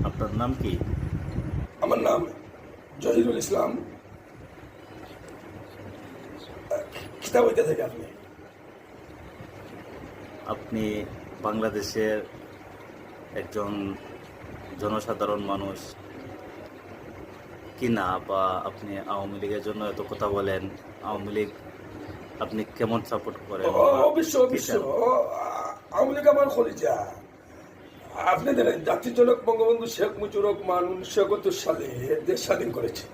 আপনার নাম কি? আমার নাম জহিরুল ইসলাম। কিতাব হইতে থেকে আপনি বাংলাদেশের একজন জনসাধারণ মানুষ কি না, বা আপনি আওয়ামী লীগের জন্য এত কথা বলেন? আওয়ামী লীগ আপনি কেমন সাপোর্ট করেন? অবশ্য আওয়ামী লীগ আমার খলিজা। আপনি জানেন জাতির জনক বঙ্গবন্ধু শেখ মুজিবুর রহমান 1971 সালে দেশ স্বাধীন করেছে,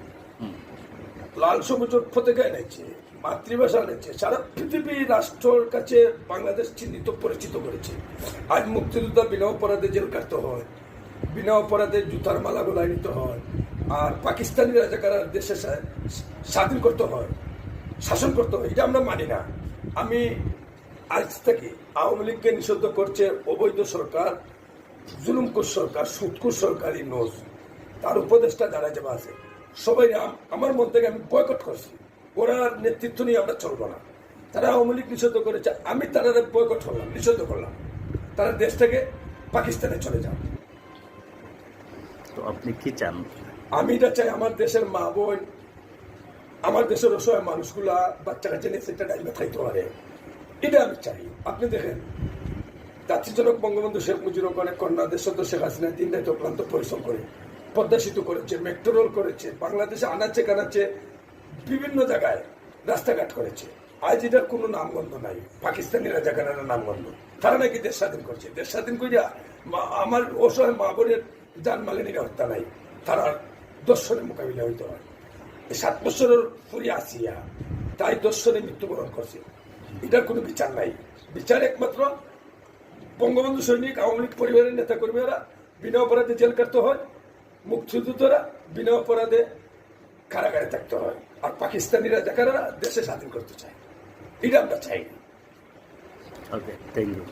লাল সবুজ পতাকা এনেছে, মাতৃভাষা এনেছে, সারা পৃথিবী রাষ্ট্রের কাছে বাংলাদেশ চিহ্নিত পরিচিত করেছে। আজ মুক্তিযোদ্ধা বিনা অপরাধে জেল কাটতে হয়, বিনা অপরাধে জুতার মালা গলায় নিতে হয়, আর পাকিস্তানি রাজাকাররা দেশে স্বাধীন করতে হয়, শাসন করতে হয়। এটা আমরা মানি না। আমি আজ থেকে আওয়ামী লীগকে নিষিদ্ধ করছে অবৈধ সরকার, জুলুমকুর সরকার, সুদকুর সরকারি নোজ, তার উপদেষ্টা যারা যারা আছে সবাই আমার মন থেকে আমি বয়কট করছি। ওরা নেতৃত্ব নিয়ে আমরা চলবো না। তারা আওয়ামী লীগ নিষিদ্ধ করেছে, আমি তারা বয়কট করলাম, নিষিদ্ধ করলাম। তারা দেশ থেকে পাকিস্তানে চলে যান। তো আপনি কি চান? আমি এটা চাই, আমার দেশের মা বোন, আমার দেশের অসহায় মানুষগুলা বাচ্চা কাচ্চা নিয়ে সেটা ডাইমে খাইতে পারে, এটা আমি চাই। আপনি দেখেন জাতির জনক বঙ্গবন্ধু শেখ মুজিবুর রহমানের কন্যা দেশত শেখ হাসিনা দিন রাত অক্লান্ত পরিশ্রম করে পদ্মা সেতু করেছে, মেট্রো রেল করেছে, বাংলাদেশে আনাচে কানাচে বিভিন্ন জায়গায় রাস্তাঘাট করেছে। আজ এটার কোনো নামগন্ধ নাই। পাকিস্তানি রাজাকাররা নামগন্ধ, তারা নাকি দেশ স্বাধীন করছে। দেশ স্বাধীন করিয়া আমার অসহায় মা বোনের জানমালে নিরাপত্তা নাই, তারা দর্শনের মোকাবিলা হইতে হয়। 7 বছরের ফুরি আসিয়া তাই দর্শনে মৃত্যুবরণ করছে। এটার কোনো বিচার নাই। বিচার একমাত্র বঙ্গবন্ধু সৈনিক, আওয়ামী লীগ পরিবারের নেতা কর্মীরা বিনা অপরাধে জেল কাটতে হয়, মুক্তিযোদ্ধারা বিনা অপরাধে কারাগারে থাকতে হয়, আর পাকিস্তানিরা যারা দেশে স্বাধীন করতে চায়। এটা আমরা চাই। ওকে, থ্যাংক ইউ।